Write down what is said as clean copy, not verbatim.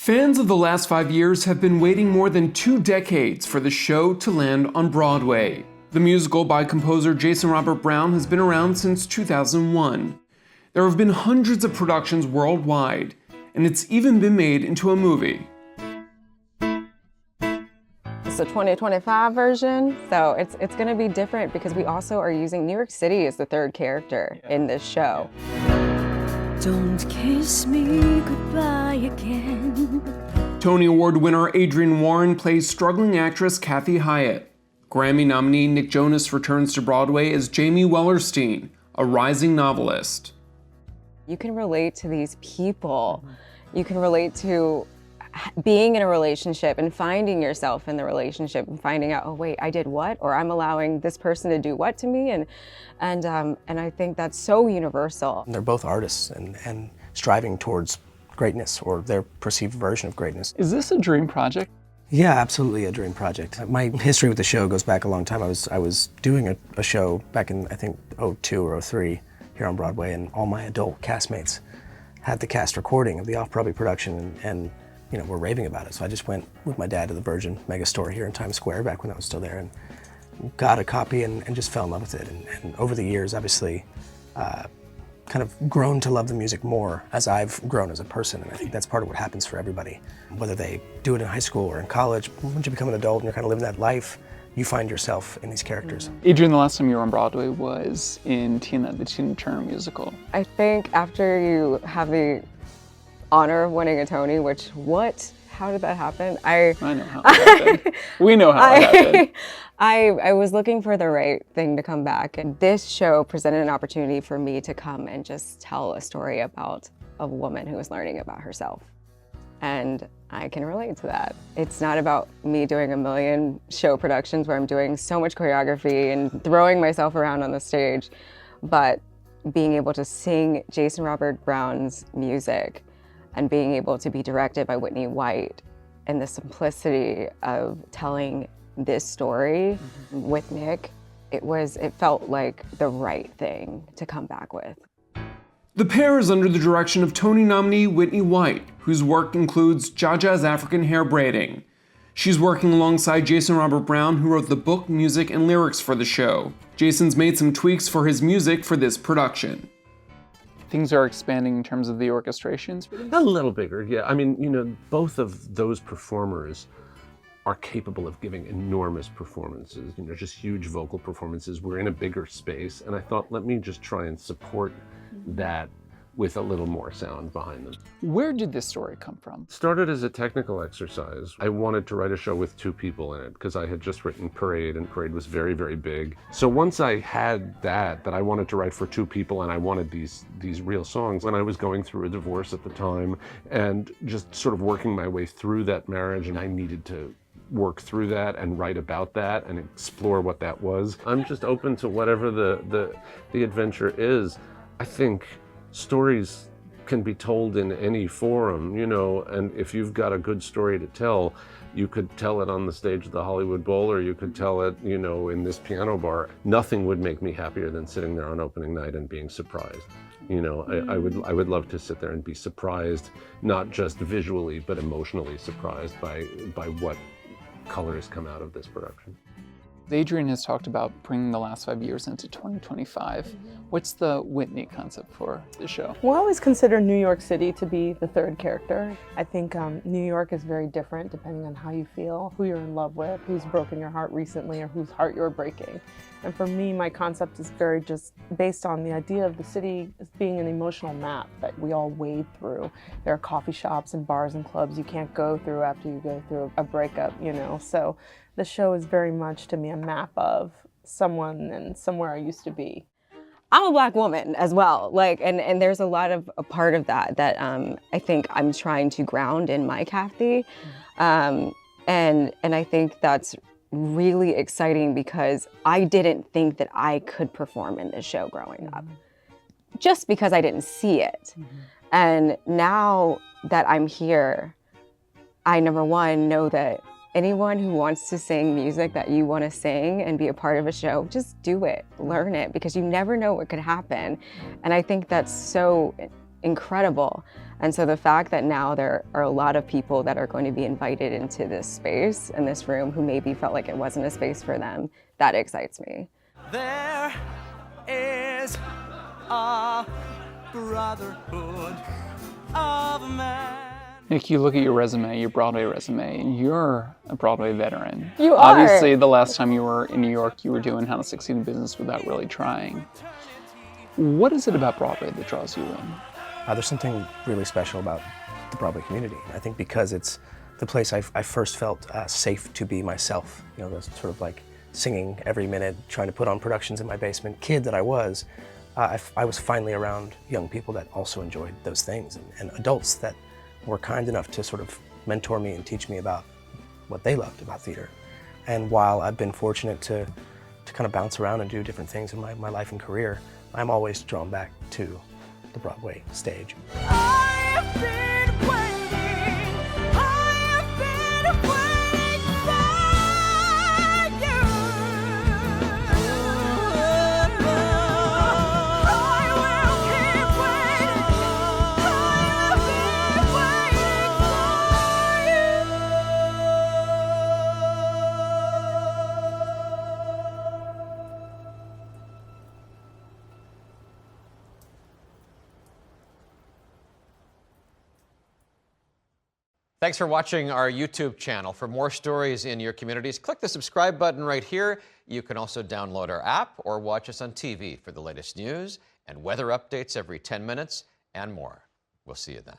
Fans of the last 5 years have been waiting more than 2 decades for the show to land on Broadway. The musical by composer Jason Robert Brown has been around since 2001. There have been hundreds of productions worldwide, and it's even been made into a movie. It's a 2025 version, so it's going to be different because we also are using New York City as the third character in this show. Don't kiss me goodbye again. Tony Award winner Adrien Warren plays struggling actress Kathy Hyatt. Grammy nominee Nick Jonas returns to Broadway as Jamie Wellerstein, a rising novelist. You can relate to these people. You can relate to being in a relationship and finding yourself in the relationship and finding out, oh wait, I did what? Or I'm allowing this person to do what to me? And I think that's so universal. They're both artists and striving towards greatness or their perceived version of greatness. Is this a dream project? Yeah, absolutely a dream project. My history with the show goes back a long time. I was doing a show back in, I think, 2002 or 2003 here on Broadway, and all my adult castmates had the cast recording of the off-Broadway production and you know, were raving about it. So I just went with my dad to the Virgin Megastore here in Times Square back when I was still there and got a copy and just fell in love with it. And over the years, obviously, kind of grown to love the music more as I've grown as a person. And I think that's part of what happens for everybody. Whether they do it in high school or in college, once you become an adult and you're kind of living that life, you find yourself in these characters. Adrienne, the last time you were on Broadway was in Tina, the Tina Turner musical. I think after you have the honor of winning a Tony, how did that happen? I know how it happened. We know how it happened. I was looking for the right thing to come back, and this show presented an opportunity for me to come and just tell a story about a woman who is learning about herself. And I can relate to that. It's not about me doing a million show productions where I'm doing so much choreography and throwing myself around on the stage, but being able to sing Jason Robert Brown's music and being able to be directed by Whitney White and the simplicity of telling this story with Nick, it felt like the right thing to come back with. The pair is under the direction of Tony nominee Whitney White, whose work includes Jaja's African hair braiding. She's working alongside Jason Robert Brown, who wrote the book, music, and lyrics for the show. Jason's made some tweaks for his music for this production. Things are expanding in terms of the orchestrations for this? A little bigger, yeah. I mean, you know, both of those performers are capable of giving enormous performances, you know, just huge vocal performances. We're in a bigger space, and I thought, let me just try and support that with a little more sound behind them. Where did this story come from? Started as a technical exercise. I wanted to write a show with 2 people in it because I had just written Parade, and Parade was very, very big. So once I had that I wanted to write for 2 people and I wanted these real songs, when I was going through a divorce at the time and just sort of working my way through that marriage, and I needed to work through that and write about that and explore what that was. I'm just open to whatever the adventure is. I think stories can be told in any forum, you know, and if you've got a good story to tell, you could tell it on the stage of the Hollywood Bowl, or you could tell it, you know, in this piano bar. Nothing would make me happier than sitting there on opening night and being surprised. You know, I would love to sit there and be surprised, not just visually, but emotionally surprised by what colors come out of this production. Adrienne has talked about bringing the last 5 years into 2025. What's the Whitney concept for the show? We always consider New York City to be the third character. I think New York is very different depending on how you feel, who you're in love with, who's broken your heart recently, or whose heart you're breaking. And for me, my concept is very just based on the idea of the city as being an emotional map that we all wade through. There are coffee shops and bars and clubs you can't go through after you go through a breakup, you know. So the show is very much to me a map of someone and somewhere I used to be. I'm a Black woman as well, and there's a part of that I think I'm trying to ground in my Kathy, and I think that's really exciting because I didn't think that I could perform in this show growing up, just because I didn't see it. And now that I'm here, I, number one, know that anyone who wants to sing music that you want to sing and be a part of a show, just do it, learn it, because you never know what could happen. And I think that's so incredible. And so the fact that now there are a lot of people that are going to be invited into this space, in this room, who maybe felt like it wasn't a space for them, that excites me. There is a brotherhood of man. Nick, you look at your resume, your Broadway resume, and you're a Broadway veteran. You are. Obviously, the last time you were in New York, you were doing How to Succeed in Business Without Really Trying. What is it about Broadway that draws you in? There's something really special about the Broadway community. I think because it's the place I first felt safe to be myself. You know, the sort of like singing every minute, trying to put on productions in my basement, kid that I was. I was finally around young people that also enjoyed those things, and adults that were kind enough to sort of mentor me and teach me about what they loved about theater. And while I've been fortunate to kind of bounce around and do different things in my life and career, I'm always drawn back to the Broadway stage. I've been waiting for you. I will keep waiting. I've been waiting for you. Thanks for watching our YouTube channel. For more stories in your communities, click the subscribe button right here. You can also download our app or watch us on TV for the latest news and weather updates every 10 minutes and more. We'll see you then.